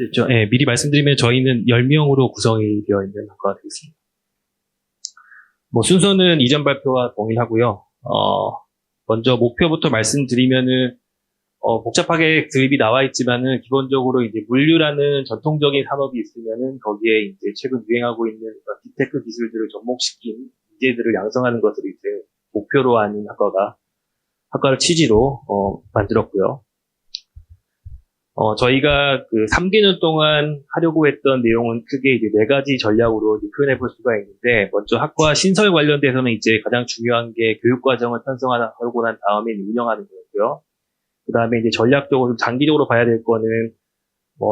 말씀드렸죠. 예, 미리 말씀드리면 저희는 10명으로 구성이 되어 있는 학과가 되겠습니다. 뭐 순서는 이전 발표와 동일하고요. 먼저 목표부터 말씀드리면은 복잡하게 드립이 나와 있지만은 기본적으로 이제 물류라는 전통적인 산업이 있으면은 거기에 이제 최근 유행하고 있는 빅테크 기술들을 접목시킨 인재들을 양성하는 것을 이제 목표로 하는 학과를 취지로 만들었고요. 저희가 그 3개년 동안 하려고 했던 내용은 크게 이제 4가지 전략으로 이제 표현해 볼 수가 있는데, 먼저 학과 신설 관련돼서는 이제 가장 중요한 게 교육과정을 편성하고 난 다음에 운영하는 거고요. 그 다음에 이제 전략적으로 장기적으로 봐야 될 거는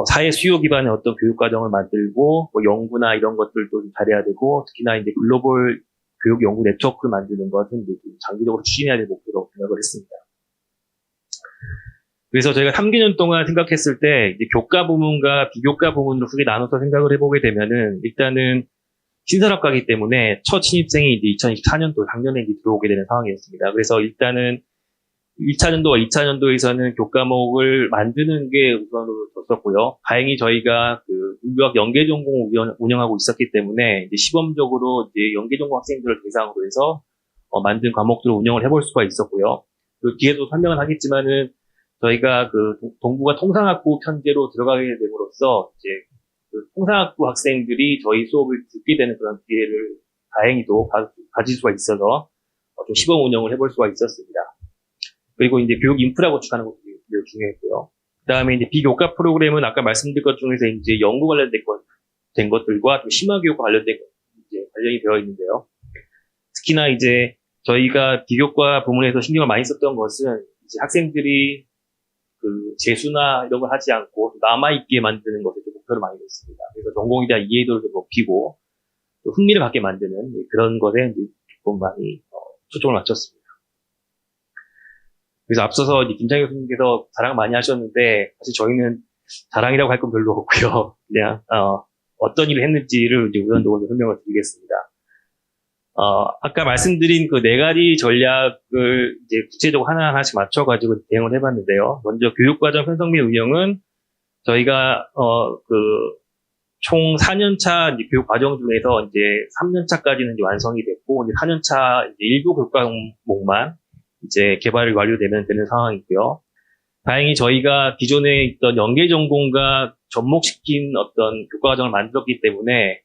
사회 수요 기반의 어떤 교육과정을 만들고 연구나 이런 것들도 좀 잘해야 되고, 특히나 이제 글로벌 교육 연구 네트워크를 만드는 것은 이제 좀 장기적으로 추진해야 될 목표로 생각을 했습니다. 그래서 저희가 3개년 동안 생각했을 때 이제 교과 부문과 비교과 부문으로 크게 나눠서 생각을 해보게 되면은, 일단은 신설학과이기 때문에 첫 신입생이 이제 2024년도 작년에 이제 들어오게 되는 상황이었습니다. 그래서 일단은 1차년도와 2차년도에서는 교과목을 만드는 게 우선으로 뒀었고요. 다행히 저희가 그 물류학 연계전공 운영하고 있었기 때문에 이제 시범적으로 이제 연계전공 학생들을 대상으로 해서 만든 과목들을 운영을 해볼 수가 있었고요. 그리고 뒤에도 설명을 하겠지만은 저희가 그 동부가 통상학부 편제로 들어가게 됨으로써 이제 그 통상학부 학생들이 저희 수업을 듣게 되는 그런 기회를 다행히도 가질 수가 있어서 좀 시범 운영을 해볼 수가 있었습니다. 그리고 이제 교육 인프라 구축하는 것도 매우 중요했고요. 그 다음에 이제 비교과 프로그램은 아까 말씀드린 것 중에서 이제 연구 관련된 것들과 좀 심화교육과 관련된 이제 관련이 되어 있는데요. 특히나 이제 저희가 비교과 부문에서 신경을 많이 썼던 것은 이제 학생들이 그 재수나 이런 걸 하지 않고 남아있게 만드는 것에 좀 목표를 많이 뒀습니다. 그래서 전공에 대한 이해도를 좀 높이고 또 흥미를 갖게 만드는 그런 것에 이제 조금 많이 초점을 맞췄습니다. 그래서 앞서서 이제 김창희 교수님께서 자랑 많이 하셨는데, 사실 저희는 자랑이라고 할 건 별로 없고요. 그냥 어떤 일을 했는지를 이제 우선적으로 설명을 드리겠습니다. 아까 말씀드린 그 4가지 전략을 이제 구체적으로 하나하나씩 맞춰가지고 대응을 해봤는데요. 먼저 교육과정 편성 및 운영은 저희가 총 4년차 교육과정 중에서 이제 3년차까지는 이제 완성이 됐고, 이제 4년차 이제 일부 교과목만 이제 개발이 완료되면 되는 상황이고요. 다행히 저희가 기존에 있던 연계 전공과 접목시킨 어떤 교과과정을 만들었기 때문에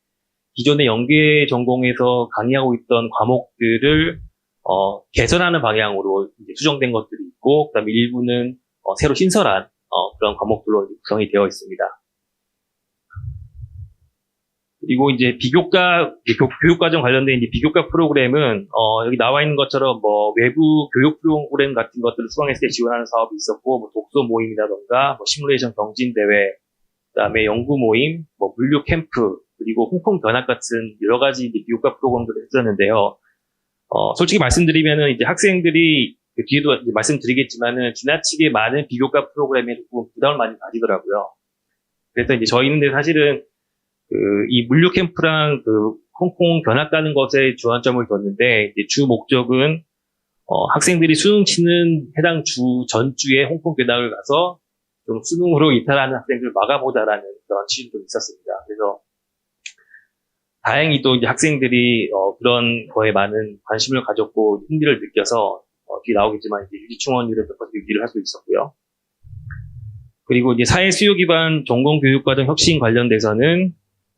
기존의 연계 전공에서 강의하고 있던 과목들을 개선하는 방향으로 이제 수정된 것들이 있고, 그다음에 일부는 새로 신설한 그런 과목들로 구성이 되어 있습니다. 그리고 이제 교육과정 관련된 이제 비교과 프로그램은, 여기 나와 있는 것처럼 외부 교육 프로그램 같은 것들을 수강했을 때 지원하는 사업이 있었고, 독서 모임이라던가, 시뮬레이션 경진대회, 그 다음에 연구 모임, 물류 캠프, 그리고 홍콩 견학 같은 여러 가지 이제 비교과 프로그램들을 했었는데요. 솔직히 말씀드리면은 이제 학생들이 뒤에도 이제 말씀드리겠지만은 지나치게 많은 비교과 프로그램에 조금 부담을 많이 가지더라고요. 그래서 이제 저희는 사실은 이 물류 캠프랑 홍콩 견학 가는 것에 주안점을 뒀는데, 이제 주 목적은, 학생들이 수능 치는 해당 주 전주에 홍콩 견학을 가서 좀 수능으로 이탈하는 학생들을 막아보자라는 그런 취지도 있었습니다. 그래서 다행히 또 이제 학생들이, 그런 거에 많은 관심을 가졌고 흥미를 느껴서, 뒤에 나오겠지만 이제 유지충원율을 몇 % 유지를 할 수 있었고요. 그리고 이제 사회 수요 기반 전공 교육과정 혁신 관련돼서는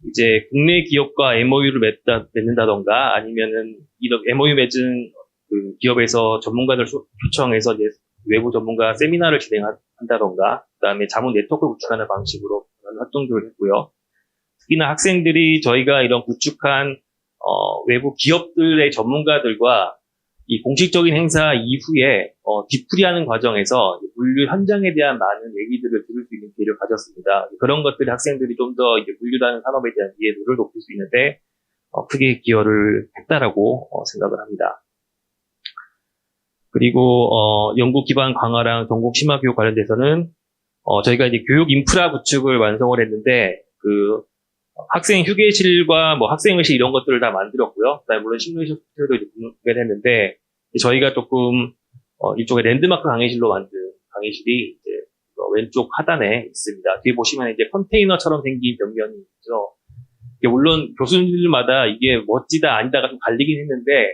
이제 국내 기업과 MOU를 맺는다던가 아니면은 이런 MOU 맺은 그 기업에서 전문가들 초청해서 이제 외부 전문가 세미나를 진행한다던가, 그다음에 자문 네트워크 구축하는 방식으로 그런 활동들을 했고요. 특히나 학생들이 저희가 이런 구축한 외부 기업들의 전문가들과 이 공식적인 행사 이후에 뒤풀이하는 과정에서 물류 현장에 대한 많은 얘기들을 들을 수 있는 기회를 가졌습니다. 그런 것들이 학생들이 좀 더 물류라는 산업에 대한 이해도를 높일 수 있는데 크게 기여를 했다라고 생각을 합니다. 그리고 연구 기반 강화랑 전공 심화 교육 관련돼서는 저희가 이제 교육 인프라 구축을 완성을 했는데, 학생 휴게실과 학생회실 이런 것들을 다 만들었고요. 그다음에 물론 시뮬레이션 소프트웨어도 이제 구매를 했는데, 저희가 조금 일종의 랜드마크 강의실로 만든 강의실이 이제 왼쪽 하단에 있습니다. 뒤에 보시면 이제 컨테이너처럼 생긴 벽면이 있죠. 이게 물론 교수님들마다 이게 멋지다 아니다가 좀 갈리긴 했는데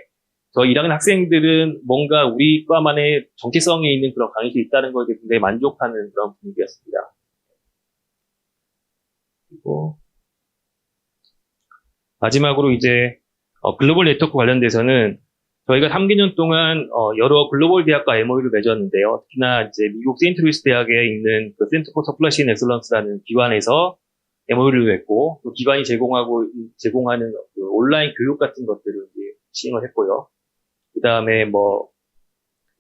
저 1학년 학생들은 뭔가 우리 과만의 정체성이 있는 그런 강의실이 있다는 것에 굉장히 만족하는 그런 분위기였습니다. 그리고 마지막으로 이제 글로벌 네트워크 관련돼서는 저희가 3개년 동안 여러 글로벌 대학과 MOU를 맺었는데요. 특히나 이제 미국 세인트루이스 대학에 있는 그 센터 포 서플라이 체인 엑셀런스라는 기관에서 MOU를 맺고 또 기관이 제공하는 그 온라인 교육 같은 것들을 이제 시행을 했고요. 그 다음에 뭐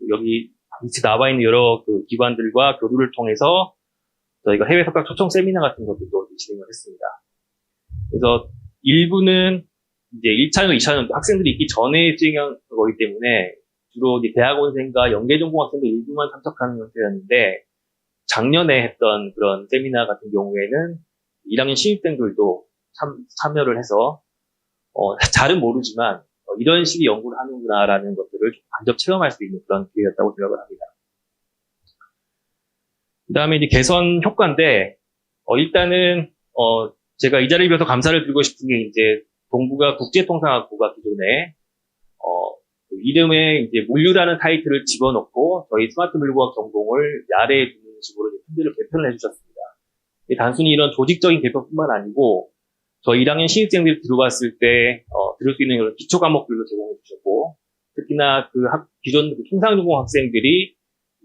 여기 같이 나와 있는 여러 그 기관들과 교류를 통해서 저희가 해외 석학 초청 세미나 같은 것들도 진행을 했습니다. 그래서 일부는 이제 1차년, 2차년 학생들이 있기 전에 진행한 거기 때문에 주로 이제 대학원생과 연계전공 학생들 일부만 참석하는 형태였는데 작년에 했던 그런 세미나 같은 경우에는 1학년 신입생들도 참여를 해서 잘은 모르지만 이런 식의 연구를 하는구나라는 것들을 간접 체험할 수 있는 그런 기회였다고 생각을 합니다. 그 다음에 이제 개선 효과인데 일단은 제가 이 자리를 빌어서 감사를 드리고 싶은 게 이제 동부가 국제통상학부가 기존에 그 이름에 이제 물류라는 타이틀을 집어넣고 저희 스마트 물류과학 전공을 야래에 두는 식으로 편들을 개편을 해주셨습니다. 단순히 이런 조직적인 개편뿐만 아니고 저희 1학년 신입생들이 들어왔을 때 들을 수 있는 이런 기초 과목들도 제공해 주셨고 특히나 그 기존 그 통상전공 학생들이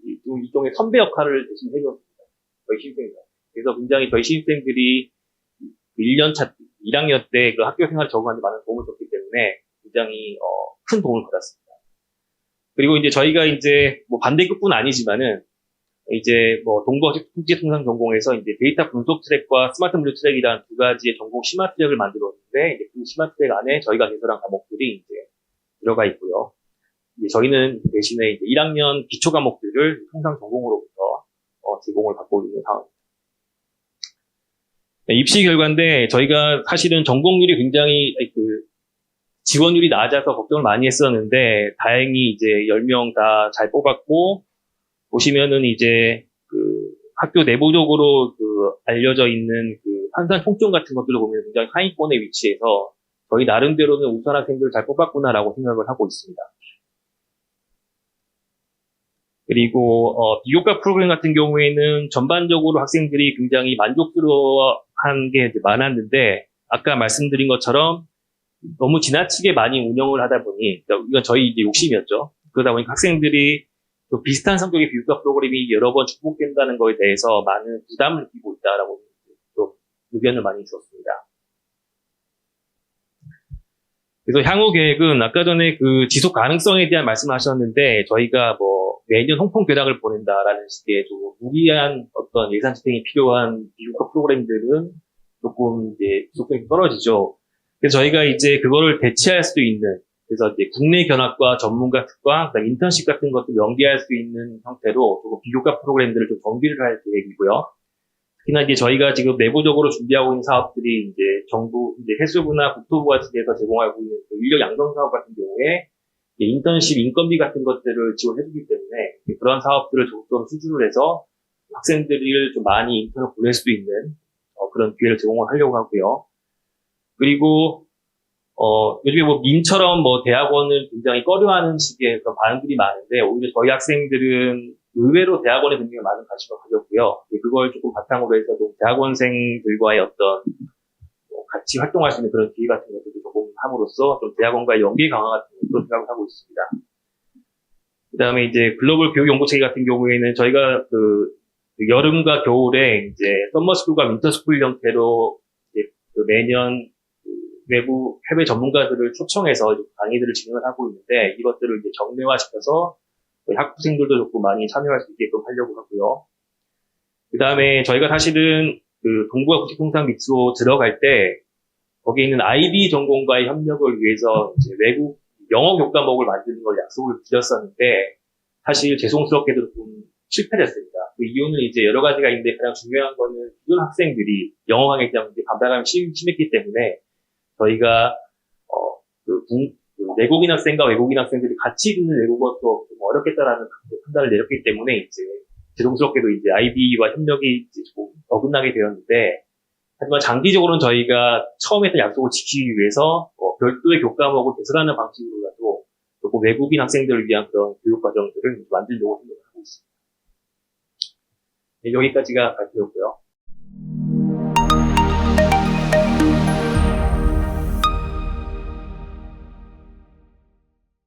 일종의 선배 역할을 대신 해줬습니다. 저희 신입생들. 그래서 굉장히 저희 신입생들이 1년차 1학년 때 그 학교 생활에 적응하는 데 많은 도움을 줬기 때문에 굉장히 큰 도움을 받았습니다. 그리고 이제 저희가 이제 뭐 반대급부는 아니지만은 이제 뭐 동부국제통상전공에서 이제 데이터 분석 트랙과 스마트 물류 트랙이라는 두 가지의 전공 심화 트랙을 만들었는데 이제 그 심화 트랙 안에 저희가 개설한 과목들이 이제 들어가 있고요. 이제 저희는 대신에 이제 1학년 기초 과목들을 통상전공으로부터 제공을 받고 있는 상황입니다. 네, 입시 결과인데 저희가 사실은 전공률이 굉장히 그 지원율이 낮아서 걱정을 많이 했었는데 다행히 이제 10명 다 잘 뽑았고 보시면은 이제 그 학교 내부적으로 그 알려져 있는 그 환산 총점 같은 것들을 보면 굉장히 하위권에 위치해서 저희 나름대로는 우수 학생들을 잘 뽑았구나라고 생각을 하고 있습니다. 그리고 비교과 프로그램 같은 경우에는 전반적으로 학생들이 굉장히 만족스러워한 게 많았는데 아까 말씀드린 것처럼 너무 지나치게 많이 운영을 하다 보니 이건 저희 이제 욕심이었죠. 그러다 보니까 학생들이 또 비슷한 성격의 비교과 프로그램이 여러 번 중복된다는 거에 대해서 많은 부담을 느끼고 있다라고 또 의견을 많이 주었습니다. 그래서 향후 계획은 아까 전에 그 지속 가능성에 대한 말씀하셨는데 저희가 뭐 매년 홍콩 교당을 보낸다라는 식의 좀 무리한 어떤 예산 집행이 필요한 비교과 프로그램들은 조금 이제 지속성이 떨어지죠. 그래서 저희가 이제 그거를 대체할 수 있는 그래서 이제 국내 견학과 전문가 특과, 그다음 인턴십 같은 것도 연계할 수 있는 형태로 조금 비교과 프로그램들을 좀 정비를 할 계획이고요. 특히나 이제 저희가 지금 내부적으로 준비하고 있는 사업들이 이제 정부, 이제 해수부나 국토부가 측에서 제공하고 있는 그 인력 양성 사업 같은 경우에 인턴십 인건비 같은 것들을 지원해주기 때문에 그런 사업들을 좀 수주를 해서 학생들을 좀 많이 인턴을 보낼 수 있는 그런 기회를 제공을 하려고 하고요. 그리고 요즘에 뭐 민처럼 뭐 대학원을 굉장히 꺼려하는 식의 그런 반응들이 많은데 오히려 저희 학생들은 의외로 대학원에 굉장히 많은 관심을 가졌고요. 그걸 조금 바탕으로 해서 좀 대학원생들과의 어떤 같이 활동할 수 있는 그런 기회 같은 것들도 조금 함으로써 좀 대학원과의 연계 강화 같은 것도 생각을 하고 있습니다. 그 다음에 이제 글로벌 교육 연구체계 같은 경우에는 저희가 그 여름과 겨울에 이제 썸머스쿨과 윈터스쿨 형태로 이제 그 매년 외부 해외 전문가들을 초청해서 강의들을 진행을 하고 있는데 이것들을 이제 정례화시켜서 학부생들도 조금 많이 참여할 수 있게끔 하려고 하고요. 그 다음에 저희가 사실은 그 동부가 국제통상 믹스로 들어갈 때 거기에 있는 IB 전공과의 협력을 위해서 이제 외국 영어 교과목을 만드는 걸 약속을 드렸었는데 사실 죄송스럽게도 좀 실패를 했습니다. 그 이유는 이제 여러 가지가 있는데 가장 중요한 거는 기존 학생들이 영어 강의 때문에 감당감이 심했기 때문에 저희가 내국인 학생과 외국인 학생들이 같이 듣는 외국어 수업 좀 어렵겠다라는 판단을 내렸기 때문에 이제 죄송스럽게도 이제 IB와 협력이 이제 조금 어긋나게 되었는데, 하지만 장기적으로는 저희가 처음에 했던 약속을 지키기 위해서 별도의 교과목을 개설하는 방식으로라도 조금 외국인 학생들을 위한 그런 교육 과정들을 만들려고 생각을 하고 있습니다. 네, 여기까지가 발표였고요.